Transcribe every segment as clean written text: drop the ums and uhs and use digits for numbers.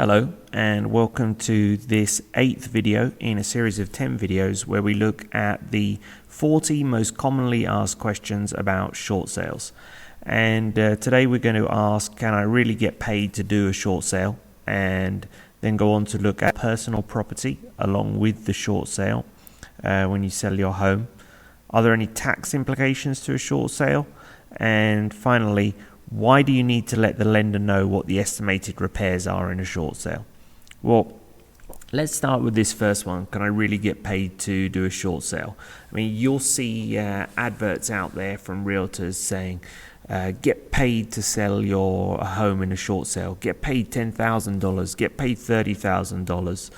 Hello and welcome to this 8th video in a series of 10 videos where we look at the 40 most commonly asked questions about short sales. And today we're going to ask, can I really get paid to do a short sale? And then go on to look at personal property along with the short sale when you sell your home. Are there any tax implications to a short sale? And finally, why do you need to let the lender know what the estimated repairs are in a short sale? Well, let's start with this first one. Can I really get paid to do a short sale? I mean, you'll see adverts out there from realtors saying, get paid to sell your home in a short sale. Get paid $10,000. Get paid $30,000.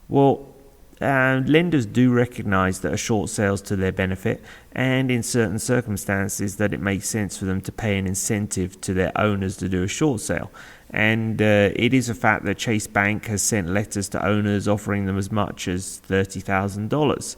Well, lenders do recognize that a short sale is to their benefit, and in certain circumstances that it makes sense for them to pay an incentive to their owners to do a short sale. And it is a fact that Chase Bank has sent letters to owners offering them as much as $30,000.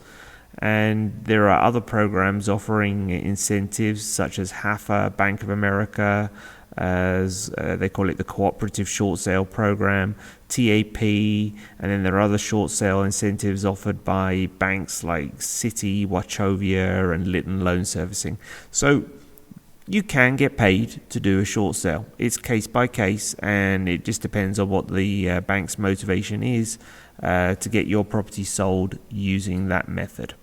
And there are other programs offering incentives such as HAFA, Bank of America, as they call it the Cooperative Short Sale Program, TAP, and then there are other short sale incentives offered by banks like Citi, Wachovia, and Litton Loan Servicing. So you can get paid to do a short sale. It's case by case, and it just depends on what the bank's motivation is to get your property sold using that method.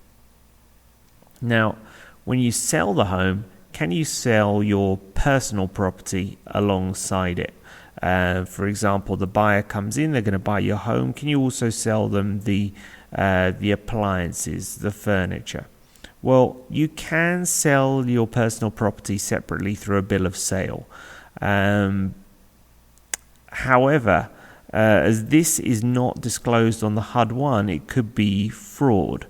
Now, when you sell the home, can you sell your personal property alongside it? For example, the buyer comes in, they're going to buy your home. Can you also sell them the appliances, the furniture? Well, you can sell your personal property separately through a bill of sale. However, as this is not disclosed on the HUD-1, it could be fraud.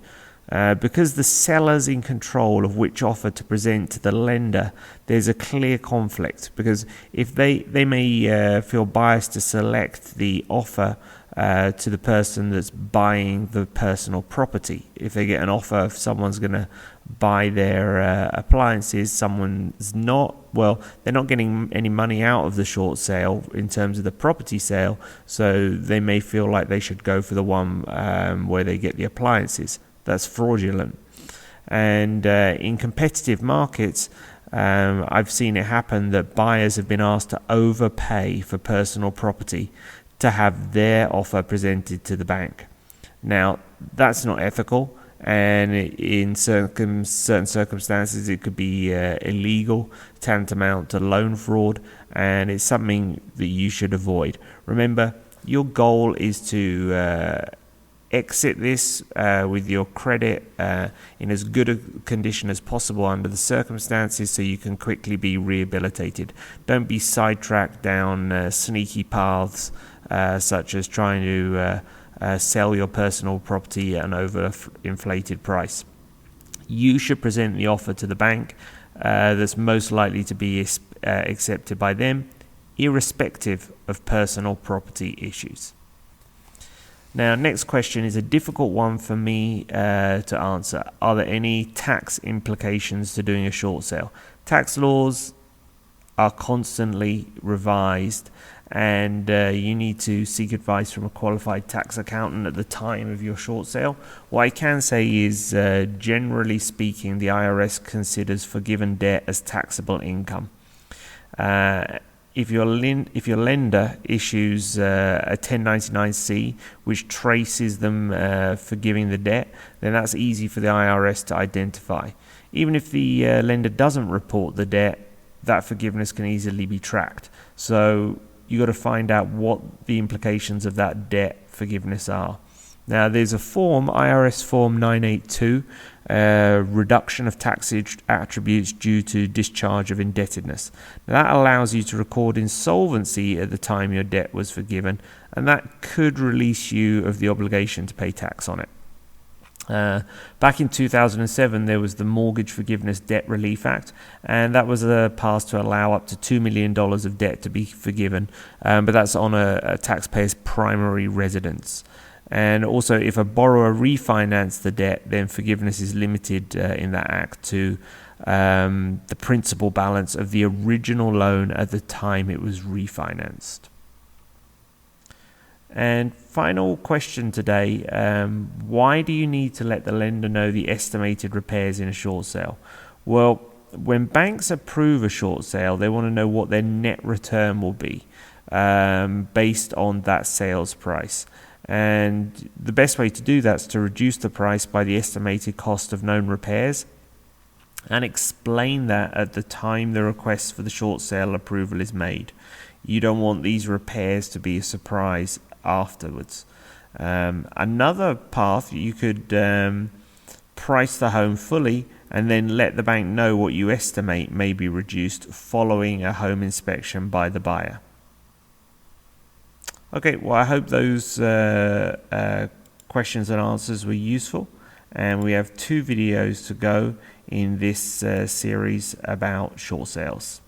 Because the seller's in control of which offer to present to the lender, there's a clear conflict, because if they may feel biased to select the offer to the person that's buying the personal property. If they get an offer if someone's going to buy their appliances, someone's not, well, they're not getting any money out of the short sale in terms of the property sale, so they may feel like they should go for the one where they get the appliances. That's fraudulent. And in competitive markets, I've seen it happen that buyers have been asked to overpay for personal property to have their offer presented to the bank. Now, that's not ethical, and in certain circumstances it could be illegal, tantamount to loan fraud, and it's something that you should avoid. Remember, your goal is to exit this with your credit in as good a condition as possible under the circumstances, so you can quickly be rehabilitated. Don't be sidetracked down sneaky paths such as trying to sell your personal property at an overinflated price. You should present the offer to the bank that's most likely to be accepted by them, irrespective of personal property issues. Now, next question is a difficult one for me to answer. Are there any tax implications to doing a short sale? Tax laws are constantly revised, and you need to seek advice from a qualified tax accountant at the time of your short sale. What I can say is, generally speaking, the IRS considers forgiven debt as taxable income. If your lender issues a 1099-C, which traces them forgiving the debt, then that's easy for the IRS to identify. Even if the lender doesn't report the debt, that forgiveness can easily be tracked. So you got to find out what the implications of that debt forgiveness are. Now, there's a form, IRS Form 982, reduction of tax attributes due to discharge of indebtedness. Now, that allows you to record insolvency at the time your debt was forgiven, and that could release you of the obligation to pay tax on it. Back in 2007, there was the Mortgage Forgiveness Debt Relief Act, and that was passed to allow up to $2 million of debt to be forgiven, but that's on a taxpayer's primary residence. And also, if a borrower refinanced the debt, then forgiveness is limited in that act to the principal balance of the original loan at the time it was refinanced. And final question today, why do you need to let the lender know the estimated repairs in a short sale? Well, when banks approve a short sale, they want to know what their net return will be based on that sales price. And the best way to do that is to reduce the price by the estimated cost of known repairs and explain that at the time the request for the short sale approval is made. You don't want these repairs to be a surprise afterwards. Another path, you could price the home fully and then let the bank know what you estimate may be reduced following a home inspection by the buyer. Okay, well, I hope those questions and answers were useful, and we have 2 videos to go in this series about short sales.